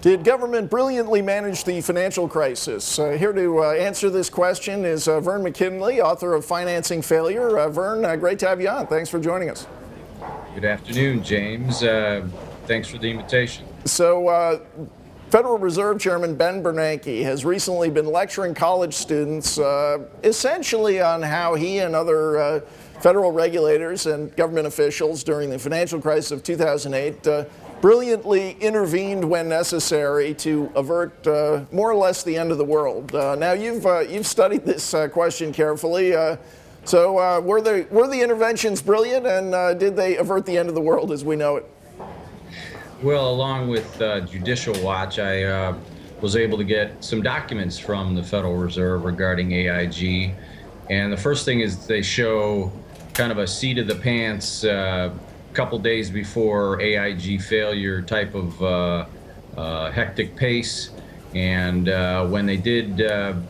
Did government brilliantly manage the financial crisis? Here to answer this question is Vern McKinley, author of Financing Failure. Vern, great to have you on. Thanks for joining us. Good afternoon, James. Thanks for the invitation. So, Federal Reserve Chairman Ben Bernanke has recently been lecturing college students essentially on how he and other federal regulators and government officials during the financial crisis of 2008 brilliantly intervened when necessary to avert more or less the end of the world. Now, you've studied this question carefully. So were the interventions brilliant, and did they avert the end of the world as we know it? Well, along with Judicial Watch, I was able to get some documents from the Federal Reserve regarding AIG. And the first thing is they show kind of a seat of the pants couple days before AIG failure type of hectic pace. And when they did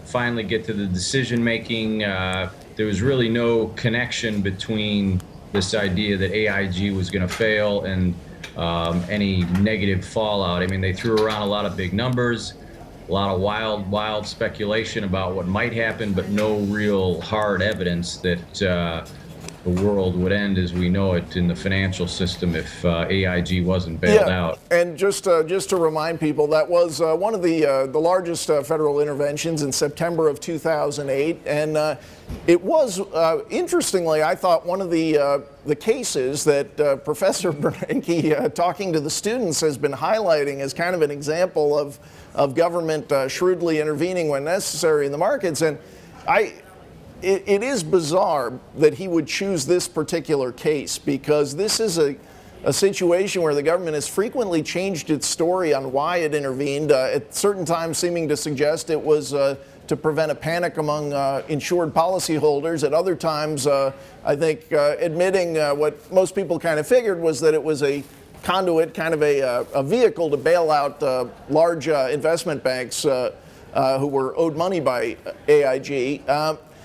finally get to the decision making, there was really no connection between this idea that AIG was going to fail and any negative fallout. I mean, they threw around a lot of big numbers, a lot of wild speculation about what might happen, but no real hard evidence that the world would end as we know it in the financial system if AIG wasn't bailed out. And just to remind people, that was one of the largest federal interventions in September of 2008, and it was interestingly, I thought, one of the cases that Professor Bernanke, talking to the students, has been highlighting as kind of an example of government shrewdly intervening when necessary in the markets. And It is bizarre that he would choose this particular case, because this is a situation where the government has frequently changed its story on why it intervened, at certain times seeming to suggest it was to prevent a panic among insured policyholders. At other times, I think, admitting what most people kind of figured was that it was a conduit, kind of a vehicle to bail out large investment banks who were owed money by AIG.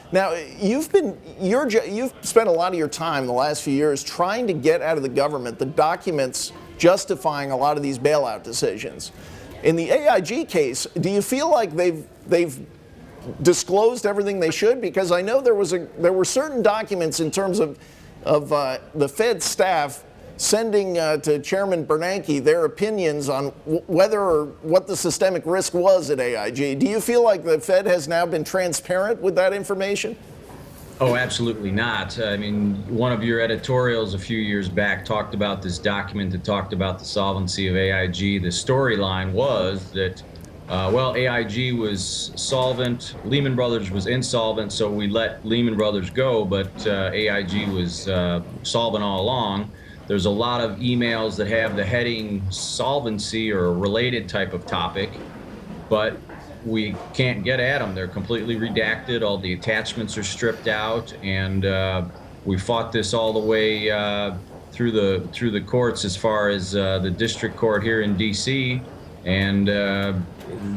Now, you've spent a lot of your time the last few years trying to get out of the government the documents justifying a lot of these bailout decisions. In the AIG case, do you feel like they've disclosed everything they should? Because I know there were certain documents in terms of the Fed staff sending to Chairman Bernanke their opinions on whether or what the systemic risk was at AIG. Do you feel like the Fed has now been transparent with that information? Oh, absolutely not. I mean, one of your editorials a few years back talked about this document that talked about the solvency of AIG. The storyline was that, AIG was solvent, Lehman Brothers was insolvent, so we let Lehman Brothers go, but AIG was solvent all along. There's a lot of emails that have the heading solvency or a related type of topic, but we can't get at them. They're completely redacted. All the attachments are stripped out, and we fought this all the way through the courts as far as the district court here in D.C., and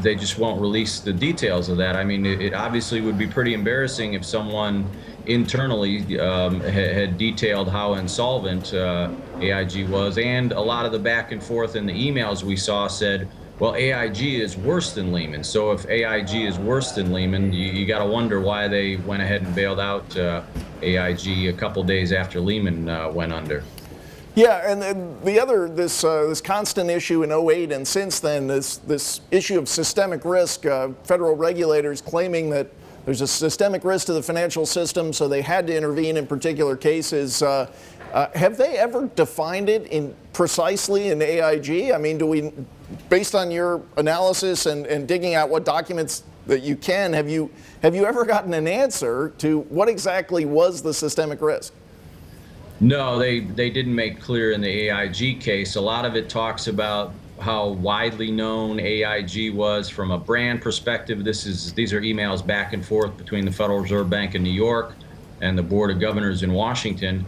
they just won't release the details of that. I mean, it obviously would be pretty embarrassing if someone internally had detailed how insolvent AIG was, and a lot of the back and forth in the emails we saw said, well, AIG is worse than Lehman. So if AIG is worse than Lehman, you got to wonder why they went ahead and bailed out AIG a couple days after Lehman went under. Yeah, and then this constant issue in 2008 and since then, this issue of systemic risk, federal regulators claiming that there's a systemic risk to the financial system, so they had to intervene in particular cases. Have they ever defined it precisely in AIG? I mean, based on your analysis and digging out what documents that you can, have you ever gotten an answer to what exactly was the systemic risk? No, they didn't make clear in the AIG case. A lot of it talks about how widely known AIG was from a brand perspective. These are emails back and forth between the Federal Reserve Bank in New York and the Board of Governors in Washington.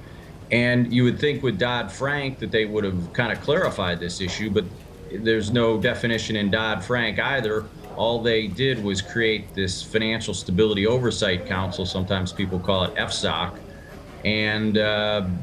And you would think with Dodd-Frank that they would have kind of clarified this issue, but there's no definition in Dodd-Frank either. All they did was create this Financial Stability Oversight Council, sometimes people call it FSOC, and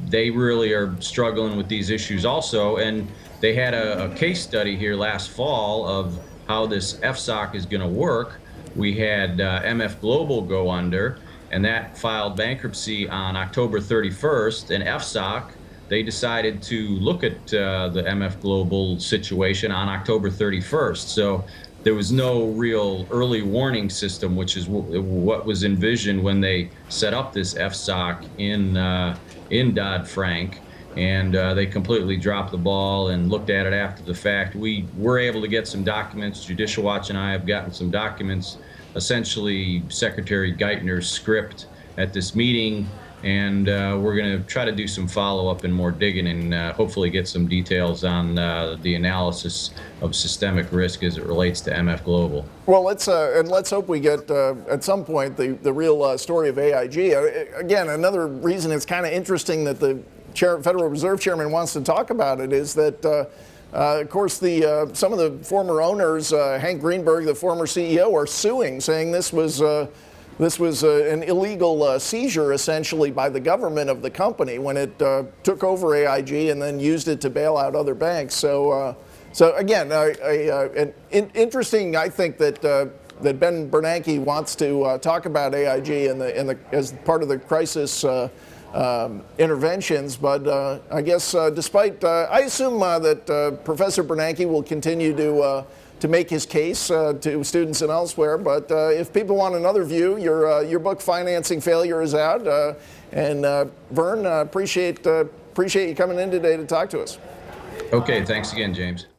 they really are struggling with these issues also. And they had a case study here last fall of how this FSOC is going to work. We had MF Global go under, and that filed bankruptcy on October 31st. And FSOC, they decided to look at the MF Global situation on October 31st. So there was no real early warning system, which is what was envisioned when they set up this FSOC in Dodd-Frank. And they completely dropped the ball and looked at it after the fact. We were able to get some documents. Judicial Watch and I have gotten some documents, essentially Secretary Geithner's script at this meeting. And we're going to try to do some follow-up and more digging, and hopefully get some details on the analysis of systemic risk as it relates to MF Global. Well, let's hope we get at some point the real story of AIG. Again, another reason it's kind of interesting that the Federal Reserve Chairman wants to talk about it is that, of course, some of the former owners, Hank Greenberg, the former CEO, are suing, saying this was an illegal seizure, essentially, by the government of the company when it took over AIG and then used it to bail out other banks. So again, interesting. I think that Ben Bernanke wants to talk about AIG as part of the crisis interventions. But I guess despite, I assume that Professor Bernanke will continue to make his case to students and elsewhere. But if people want another view, your book Financing Failure is out. And Vern, appreciate you coming in today to talk to us. Okay, thanks again, James.